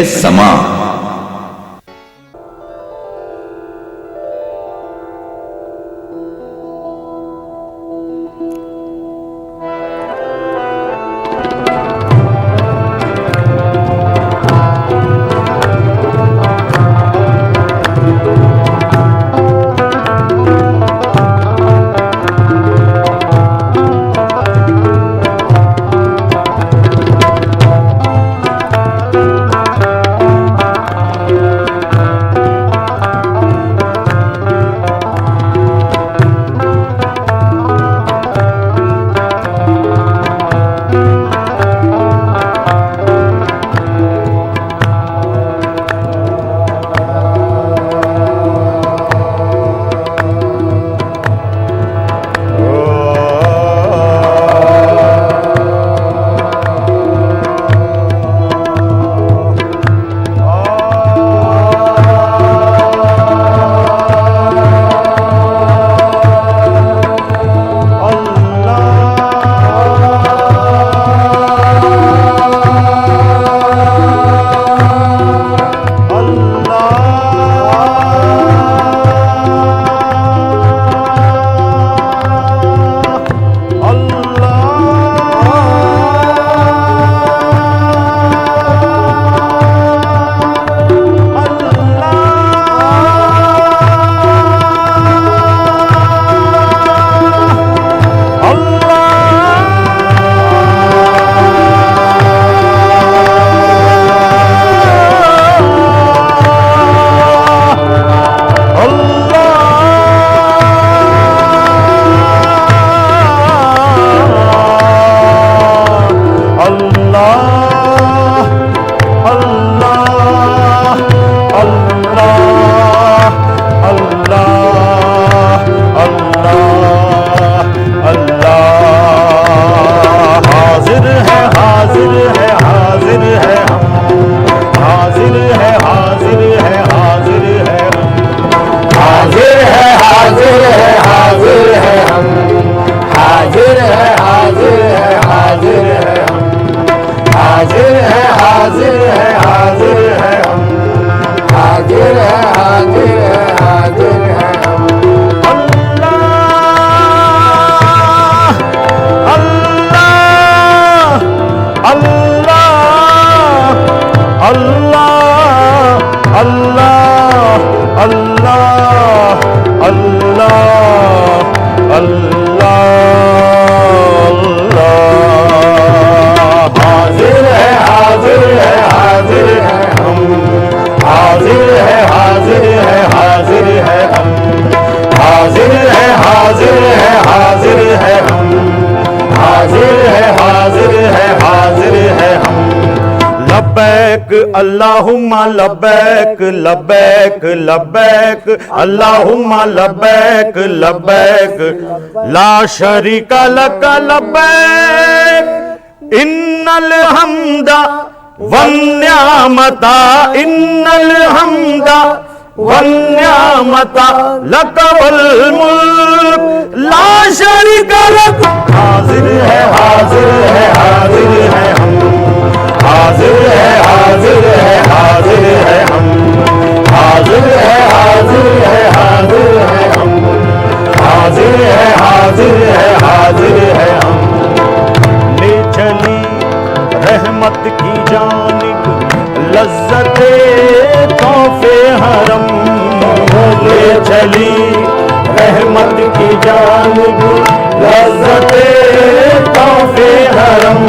समा। अल्लाहुम्मा लब्बैक लब्बैक लब्बैक अल्लाहुम्मा लब्बैक लब्बैक ला शरीका लक लब्बैक इन्नल हम्दा वन्नियामता इन्नल हम्दा वन्नियामता लक वल मुल्क ला शरीका लक। हाजिर है हाजिर है हाजिर है हम, हाजिर है हाजिर है हाजिर है हम, हाजिर है हाजिर है हाजिर है हम, हाजिर है हाजिर है हाजिर है हम। ले चली रहमत की जानिब लज्जते तोहफे हरम, ले चली रहमत की जानिब लज्जते तोहफे हरम।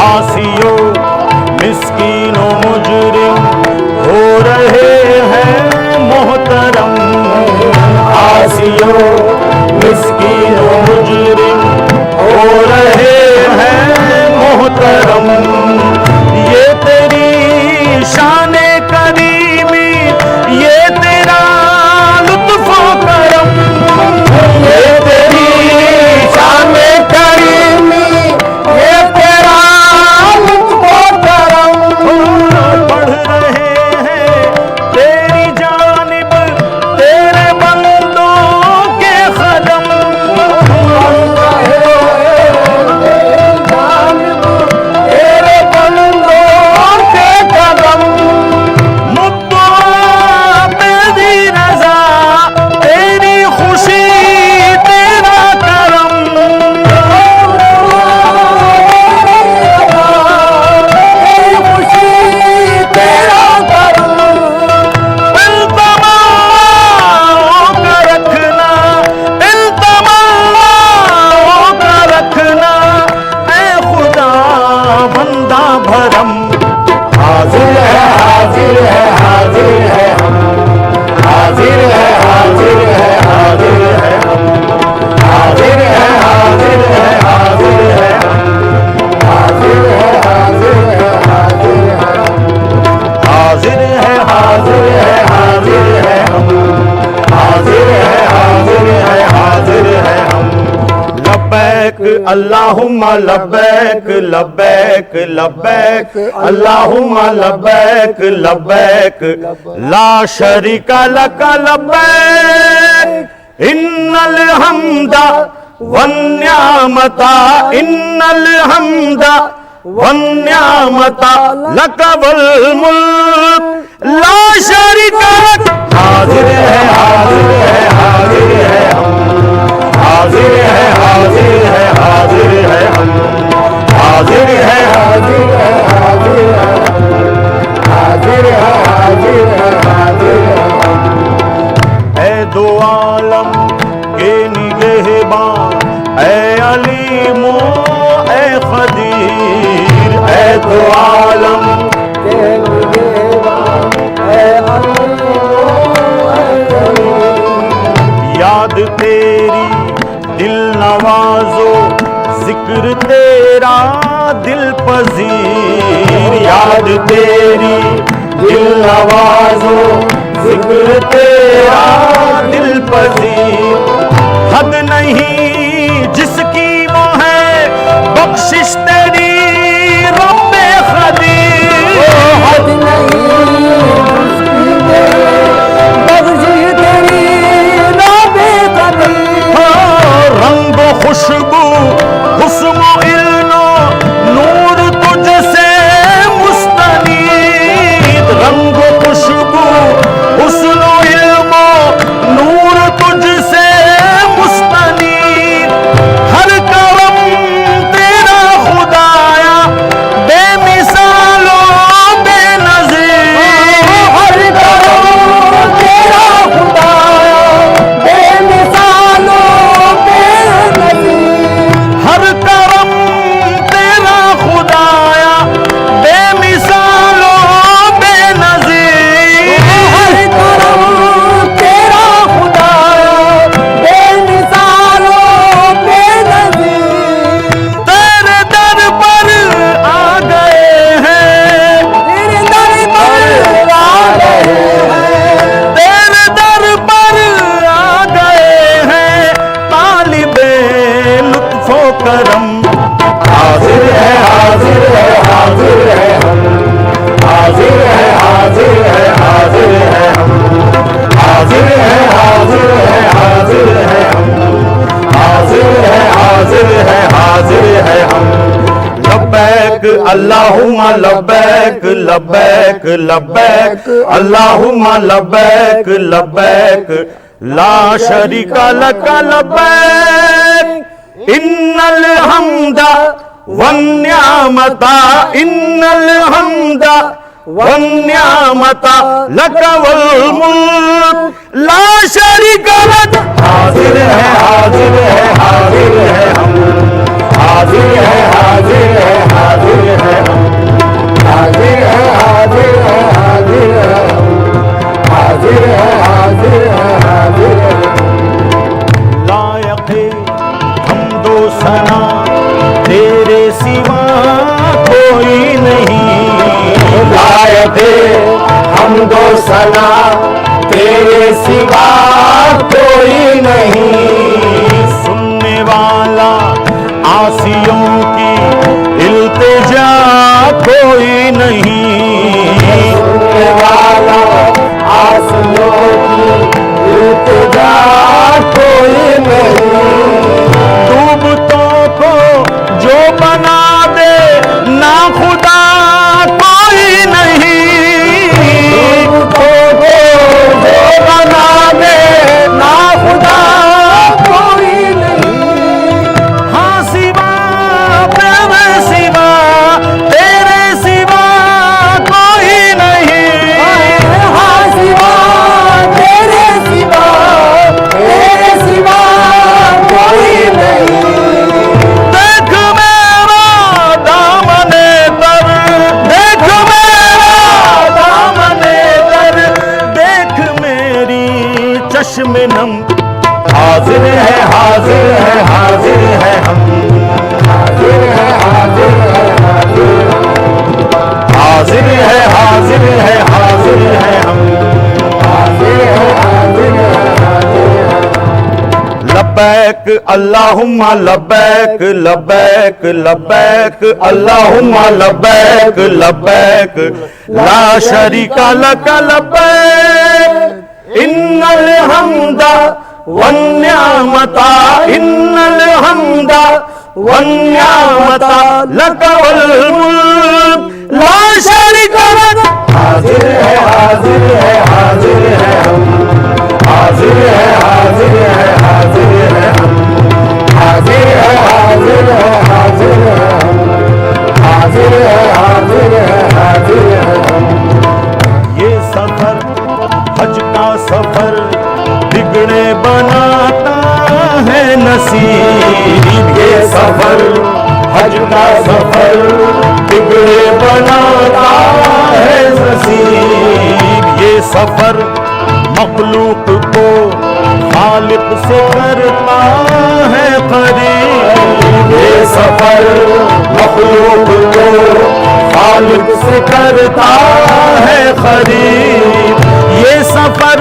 आसियो मिस्कीनो मुजरिम हो रहे हैं मोहतरम, आसियो मिस्कीनो मुजरिम हो रहे हैं मोहतरम। ये तेरी शाने करीमी ये तेरा लुत्फ़ो करम, ये तेरी शाने करीमी ये तेरा लुत्फ़ो अल्लाहुम्मा लब्बैक लब्बैक लब्बैक अल्लाहुम्मा लब्बैक लब्बैक ला शरीका लक लब्बैक इन्नल हम्दा वन्नियामता इन्नल हम्दा वन्नियामता लक वल मुल्क ला शरीका लक। हाजिर है हाजिर है हाजिर है हम, हाजिर है हाजिर है हाजिर है हम, हाजिर है हाजिर है हाजिर है हाजिर है हाजिर है हाजिर है हम। ऐ दो आलम के निगहबान ऐ अलीमो ऐ खदीर, ऐ दो आलम के निगहबान ऐ अलीमो ऐ खदीर। याद तेरी दिल नवाजो जिक्र तेरा दिल पजीर, याद तेरी दिल नवाजो जिक्र तेरा दिल पजीर। हद नहीं जिसकी वो है बख्शिश तेरी रब्बे खदीर, हद नहीं बख्शिश तेरी रब्बे खदीर। रंगो खुशबू हुस्नो इल्नो नूर तुझसे मुस्तनीद, रंगो खुशबू हुस्नो इल्मो नूर तुझसे मुस्तनीद। हर करम तेरा खुदाया बेमिसालो बेनज़ीर, हर करम तेरा खुदाया बेमिसालो बेनज़ीर, हर करम तेरा खुदाया बेमिसालो बेनज़ीर, हर करम तेरा खुदाया बेमिसालो बेनज़ीर। तेरे दर पर आ गए हैं, तेरे दर पर आ गए हैं, तेरे दर पर आ गए हैं तालिबे लुत्फो करम। हाजिर है हाजिर है हाजिर है हम, हाजिर है हाजिर है हाजिर है हम, हाजिर है हाजिर है हाजिर है हम, हाजिर है हाजिर है हाजिर है हम। लब्बैक अल्लाहुम्मा लब्बैक लब्बैक लब्बैक अल्लाहुम्मा लब्बैक लब्बैक ला शरीका लक लब्बैक इन्नल हम्दा वन्नियामता इन्नल हम्दा वन्नियामता लक वल मुल्क ला शरीका लक। हाजिर है हाजिर है हाजिर है हम, हाजिर है हाजिर है हाजिर है हम, हाजिर है हाजिर है हाजिर है हम, हाजिर है हाजिर है हाजिर है। लायक़े हम्दो सना तेरे सिवा कोई नहीं, लायक़े हम्दो सना तेरे सिवा कोई नहीं। सुनने वाला आसियों की इल्तिजा कोई नहीं, सुनने वाला आसियों की इल्तिजा कोई नहीं। डूबतों को जो बना दे ना खुदा कोई नहीं, डूबतों को जो बना दे ना खुदा कोई नहीं। हाँ सिवा तेरे सिवा तेरे सिवा अल्लाहुम्मा लब्बैक लब्बैक लब्बैक अल्लाहुम्मा लब्बैक लब्बैक ला शरीका लक लब्बैक इन्नल हम्दा वन्निअमता इन्नल हम्दा वन्निअमता लक वल मुल्क ला शरीका लक। हाजिर है हाजिर है हाजिर है हम, हाजिर है हाजिर है हाजिर है हम, हाजिर है हाजिर है हाजिर है हम, हाजिर है हाजिर है हाजिर है हम। ये सफर हज का सफर बिगड़े बनाता है नसीब, ये सफर हज का सफर बिगड़े बनाता है नसीब। ये सफर मखलूक को खालिक से करता है करीब, ये सफर मखलूक को खालिक से करता है करीब। ये सफर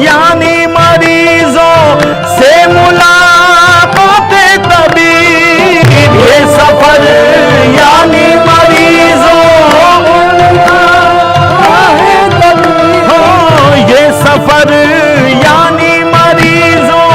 यानी मरीजों से मुलाकात तबीब, ये सफर यानी मरीजों ये सफर यानी मरीजों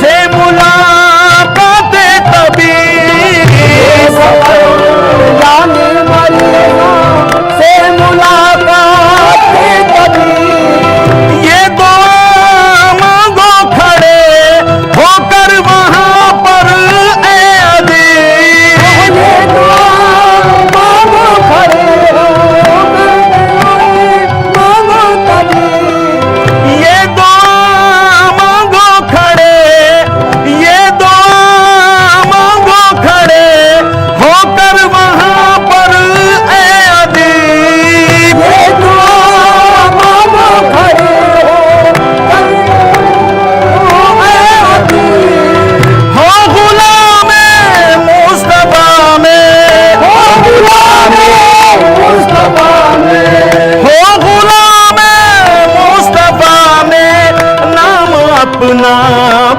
से मुलाकात तबीब, ये सफर यानी मरीजों से मुलाकात तबीब। ये दो मांगो खड़े होकर वहां पर ए अदीब, ये दो मांगो खड़े ये दो मांगो खड़े ये दो मांगो खड़े होकर वहां पर ए अदीब, ये दो मांगो खड़े हो गुलामे मुस्तफा में, हो गुलामे मुस्तफा में, हो गुलामे मुस्तफा में नाम अपना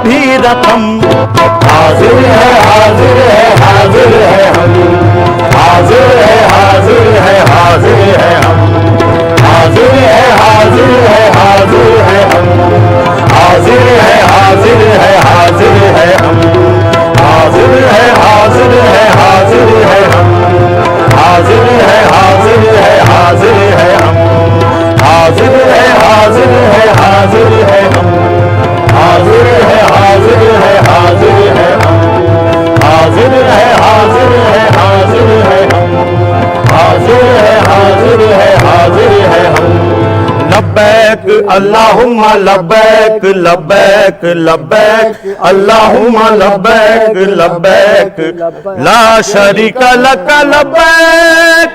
भी रकम। हाजिर है हाजिर है हाजिर है हम, हाजिर है हाजिर है हाजिर है हम, हाजिर है हाजिर है हाजिर है हम, हाजिर है हाजिर है हाजिर है हम, हाजिर है हाजिर है हाजिर है हम, हाजिर है हाजिर है हाजिर है हम, हाजिर है हाजिर है हाजिर है हम, हाजिर है हाजिर है हाजिर है हम, हाजिर है हाजिर है हाजिर है हम, हाजिर है हाजिर है हाजिर है हम। लब्बैक अल्लाहुम्मा लब्बैक लब्बैक लब्बैक अल्लाहुम्मा लब्बैक लब्बैक ला शरीका लक लब्बैक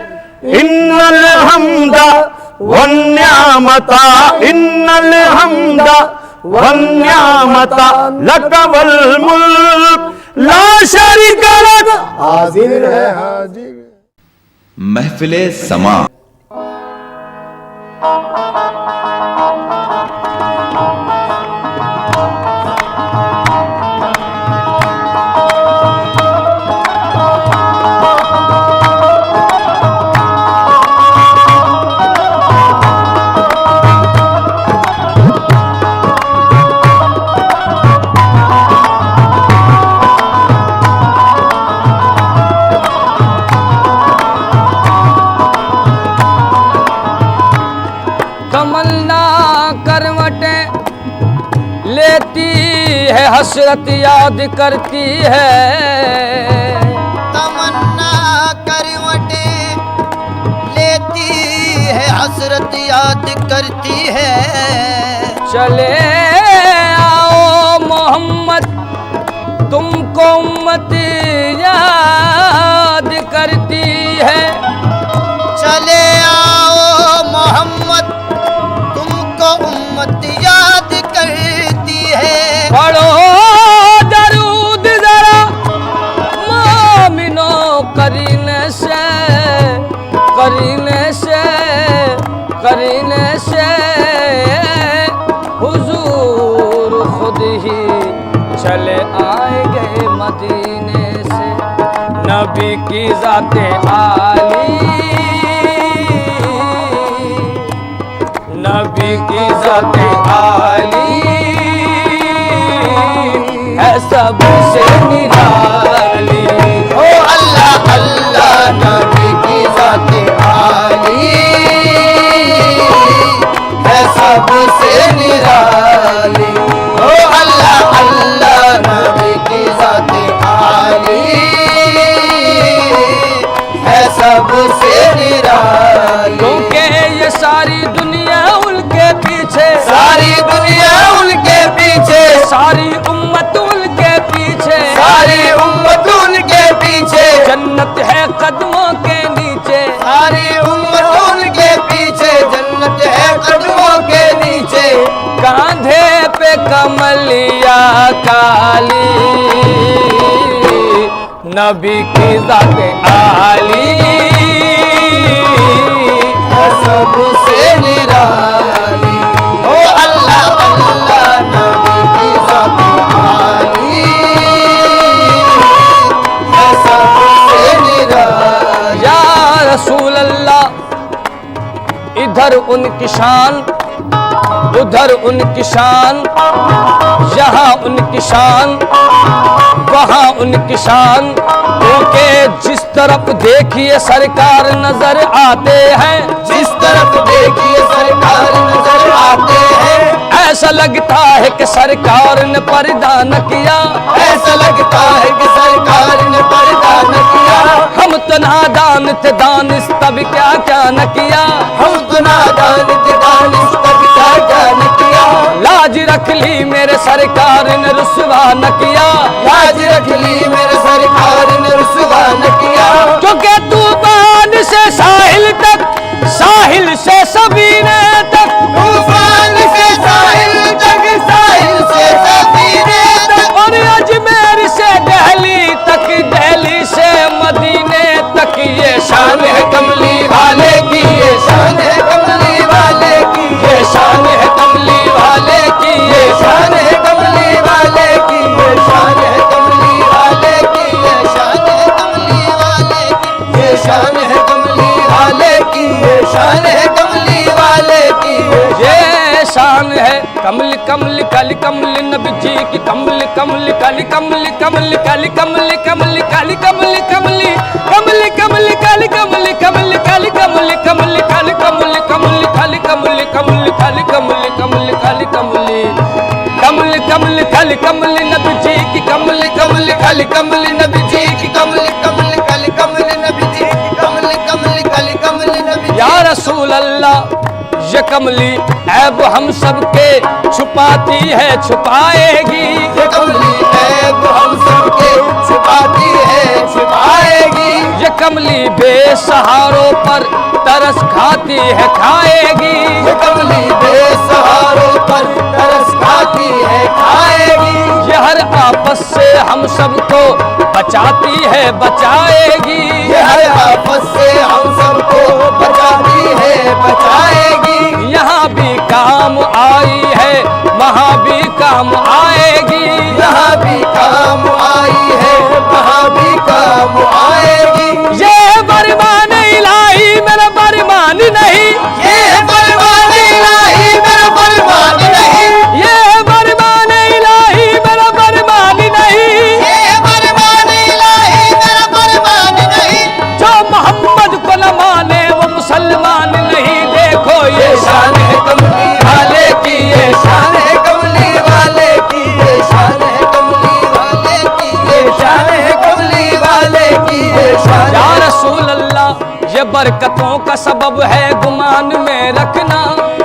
इन्नल हम्दा वन्निअमता इन्नल हम्दा वन्निअमता लक वल मुल्क ला शरीका लक। हाजिर है हाजिर। महफिले समा हसरत याद करती है, तमन्ना करवटे लेती है हसरत याद करती है। चले आओ मोहम्मद तुमको उम्मती याद करती है, चले आओ मोहम्मद तुमको उम्मत याद करती है। पढ़ो दरूद जरा मोमिनो करीने से करीने से करीने से हुजूर खुद ही चले आए मदीने से नबी की जाते आली, नबी की जाते आली है सबसे निराली। ओ अल्लाह अल्लाह नबी की जाते आली है सबसे निराली। ओ अल्लाह अल्लाह नबी की जाते आली है सबसे निराली। क्योंकि ये सारी दुनिया उनके पीछे, सारी दुनिया उनके पीछे, सारी उम्मत उनके पीछे, सारी उम्मत उनके पीछे, जन्नत है कदमों के नीचे। सारी उम्मत उनके पीछे, जन्नत है कदमों के नीचे। कांधे पे कमलिया काली नबी की जाते आली है सबसे निराली। ओ अल्लाह अल्लाह नबी की जाते आली है सबसे निराली। या रसूल अल्लाह, इधर उनकी शान उधर उनकी शान, यहाँ उनकी शान वहाँ उनकी शान। क्योंकि जिस तरफ देखिए सरकार नजर आते हैं, जिस तरफ देखिए सरकार नजर आते हैं, ऐसा लगता है कि सरकार ने पर्दा न किया, ऐसा लगता है कि सरकार ने पर्दा न किया। हम तो नादान थे दानिश तब क्या क्या न किया, हम तो नादान थे दानिश तब क्या क्या न किया। लाज रख ली मेरे सरकार ने रुसवा न किया, लाज रख ली मेरे सरकार ने रुसवा न किया। क्योंकि तूफान से साहिल तक, साहिल से सबीने तक, तूफान से साहिल तक, साहिल से सफीने तक, और अजमेर से दिल्ली तक, दिल्ली से मदीने तक ये शान है कमली वाले की, ये शान है कमली वाले की, ये शान है कमली वाले की, ये शान है कमली वाले की, ये शान है कमली वाले की, ये शान है कमली वाले की, ये शान है कमली वाले की, ये शान है कमली वाले की। ये शान है कमल कमल काली कमल नबी जी की, कमल कमल काली कमल कमल काली कमल कमल काली कमल कमली कमल कमल काली कमल कमल काली कमल कमल काली कमल कमल काली कमल कमल काली कमल कमल काली कमली कमल कमल काली कमल नबी जी की, कमल कमल काली कमल नबी जी की, कमल कमल काली कमल नबी जी की, कमल कमल काली कमल नबी जी। या रसूल अल्लाह, ये कमली ऐब हम सबके छुपाती है छुपाएगी, ये कमली ऐब हम सबके छुपाती है छुपाएगी। ये कमली बेसहारों पर तरस खाती है खाएगी, ये कमली बेसहारों पर तरस खाती है खाएगी। ये हर आपस से हम सबको बचाती है बचाएगी, ये हर आपस से हम सबको बचाती है बचाएगी। यहाँ भी काम आई है वहाँ भी काम आएगी, यहाँ भी काम आई है वहाँ भी काम आएगी। ये बरमान इलाही मेरा बरमान नहीं, ये बरमान इलाही मेरा बरमान नहीं, ये बरमान इलाही मेरा बरमान नहीं, ये बरमान इलाही मेरा बरमान नहीं। जो मोहम्मद को न माने वो मुसलमान नहीं। देखो ये शान है कमली वाले की, ये शान है कमली वाले की, ये शान है कमली वाले की, ये शान है कमली वाले की, ये शान या रसूल अल्लाह, ये बरकतों का सबब है गुमान में रखना,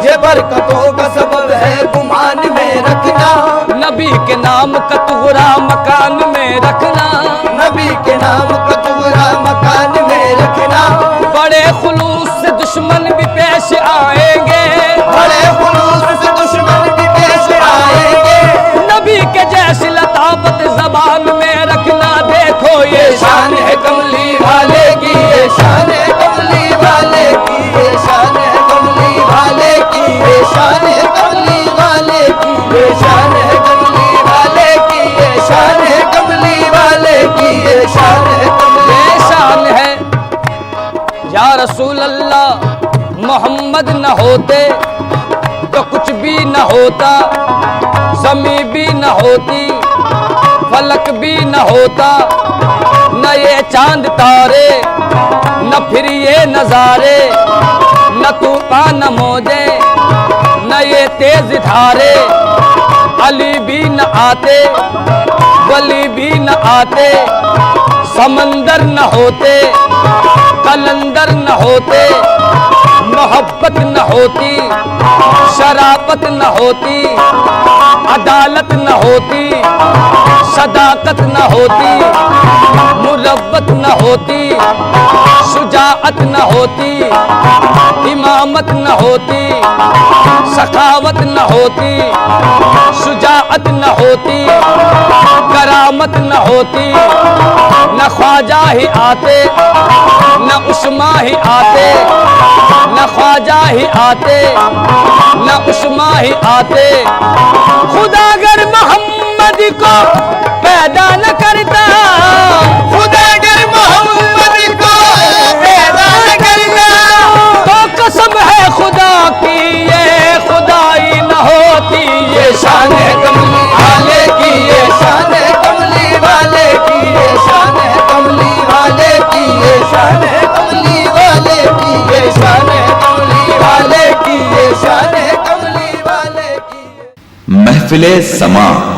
ये बरकतों का सबब है गुमान में रखना। नबी के नाम का तुगरा मकान में रखना, नबी के नाम का तुगरा मकान में रखना। बड़े खुलूस से दुश्मन भी पेश आएंगे, बड़े खुलूस से दुश्मन भी पेश आएंगे। नबी के जैसी लताफत जबान में रखना। देखो ये शान है कमली वाले की, ये शान है कमली वाले की, ये शान है कमली वाले की, ये शान है कमली वाले की, ये शान है कमली वाले की, ये शान है कमली वाले होते तो कुछ भी न होता, ज़मीं भी न होती, फलक भी न होता, न ये चांद तारे, न फिर ये नजारे, न तूफान न मौजे, न ये तेज धारे। अली भी न आते, वली भी न आते, समंदर न होते, कलंदर न होते, मोहब्बत न होती, शराफत न होती, अदालत न होती, सदाकत न होती, मुरब्बत न होती, शुजाअत न होती, इमामत न होती, सखावत न होती, शुजाअत न होती, करामत न होती। न ख्वाजा ही आते, न उस्मा ही आते, न ख्वाजा ही आते, न उस्मा ही आते। खुदा अगर मोहम्मद को पैदा न करता, खुदा अगर मोहम्मद को पैदा न करता, तो कसम है खुदा की ये खुदाई न होती। ये शान है कमली वाले की, ये शान है कमली वाले की, ये शान है कमली वाले की, ये शान है कमली वाले की ये शान है, कमली वाले की ये शान है, कमली वाले की। महफिले समा।